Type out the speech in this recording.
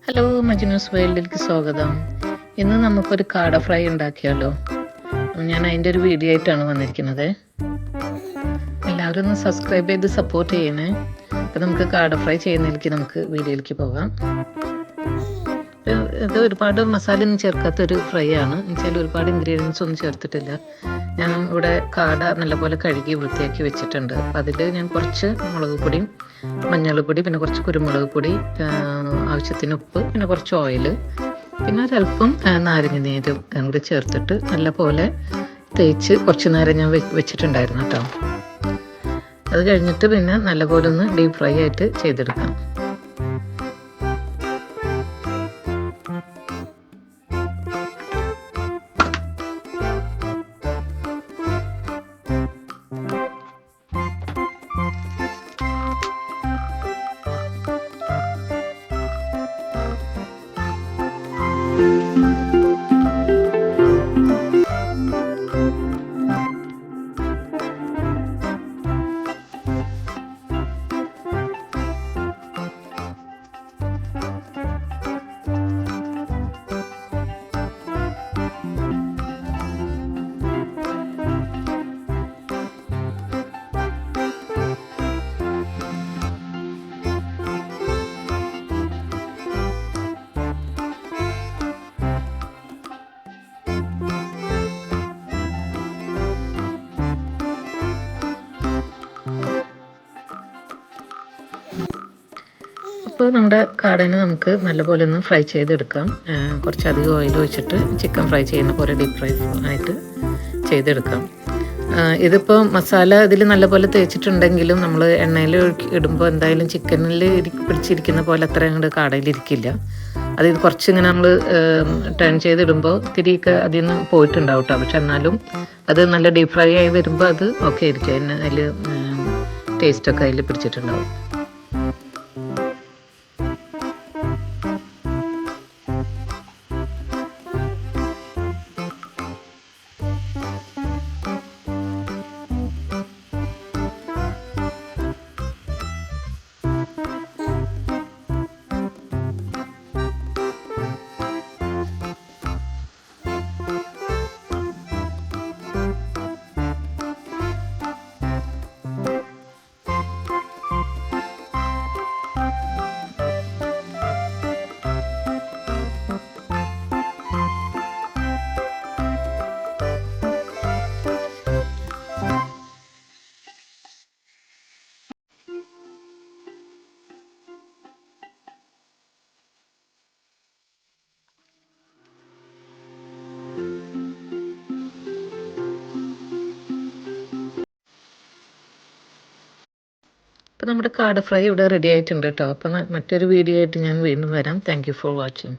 Hello, മജ്നൂസ് വേൾഡിലേക്ക് സ്വാഗതം. ഇന്ന് നമുക്കൊരു കാട ഫ്രൈ ഉണ്ടാക്കിയാലോ. ഞാൻ അതിൻ്റെ ഒരു വീഡിയോ ആയിട്ടാണ് വന്നിരിക്കുന്നത്. എല്ലാവരും ഒന്ന് സബ്സ്ക്രൈബ് ചെയ്ത് സപ്പോർട്ട് ചെയ്യണേ. അപ്പോൾ നമുക്ക് കാട ഫ്രൈ ചെയ്യുന്നതിലേക്ക് നമുക്ക് വീഡിയോയിലേക്ക് പോകാം. ഇത് ഒരുപാട് മസാലയൊന്നും ചേർക്കാത്തൊരു ഫ്രൈ ആണ്. എന്നുവെച്ചാൽ ഒരുപാട് ഇൻഗ്രീഡിയൻസ് ഒന്നും ചേർത്തിട്ടില്ല. ഞാൻ ഇവിടെ കാട നല്ലപോലെ കഴുകി വൃത്തിയാക്കി വെച്ചിട്ടുണ്ട്. അപ്പം അതിൽ ഞാൻ കുറച്ച് മുളക് പൊടിയും മഞ്ഞൾപ്പൊടി, പിന്നെ കുറച്ച് കുരുമുളക് പൊടി, ആവശ്യത്തിന് ഉപ്പ്, പിന്നെ കുറച്ച് ഓയിൽ, പിന്നെ ഒരല്പം നാരങ്ങ നീരും കൂടി ചേർത്തിട്ട് നല്ലപോലെ തേച്ച് കുറച്ച് നേരം ഞാൻ വെച്ചിട്ടുണ്ടായിരുന്നു കേട്ടോ. അത് കഴിഞ്ഞിട്ട് പിന്നെ നല്ലപോലെ ഒന്ന് ഡീപ്പ് ഫ്രൈ ആയിട്ട് ചെയ്തെടുക്കാം. ഇപ്പോൾ നമ്മുടെ കാടനെ നമുക്ക് നല്ലപോലെ ഒന്ന് ഫ്രൈ ചെയ്തെടുക്കാം. കുറച്ചധികം ഓയിൽ ഒഴിച്ചിട്ട് ചിക്കൻ ഫ്രൈ ചെയ്യുന്ന പോലെ ഡീപ്പ് ഫ്രൈ ആയിട്ട് ചെയ്തെടുക്കാം. ഇതിപ്പോൾ മസാല ഇതിൽ നല്ലപോലെ തേച്ചിട്ടുണ്ടെങ്കിലും നമ്മൾ എണ്ണയിൽ ഇടുമ്പോൾ എന്തായാലും ചിക്കനിൽ പിടിച്ചിരിക്കുന്ന പോലെ അത്ര അങ്ങോട്ട് കാടയിലിരിക്കില്ല. അത് കുറച്ചിങ്ങനെ നമ്മൾ ടേൺ ചെയ്തിടുമ്പോൾ തിരിയൊക്കെ അതിൽ നിന്ന് പോയിട്ടുണ്ടാവും കേട്ടോ. പക്ഷെ എന്നാലും അത് നല്ല ഡീപ്പ് ഫ്രൈ ആയി വരുമ്പോൾ അത് ഓക്കെ ആയിരിക്കും. അതിൽ ടേസ്റ്റൊക്കെ അതിൽ പിടിച്ചിട്ടുണ്ടാവും. അപ്പോൾ നമ്മുടെ കാട ഫ്രൈ ഇവിടെ റെഡി ആയിട്ടുണ്ട് കേട്ടോ. അപ്പോൾ മറ്റൊരു വീഡിയോ ആയിട്ട് ഞാൻ വീണ്ടും വരാം. Thank you for watching.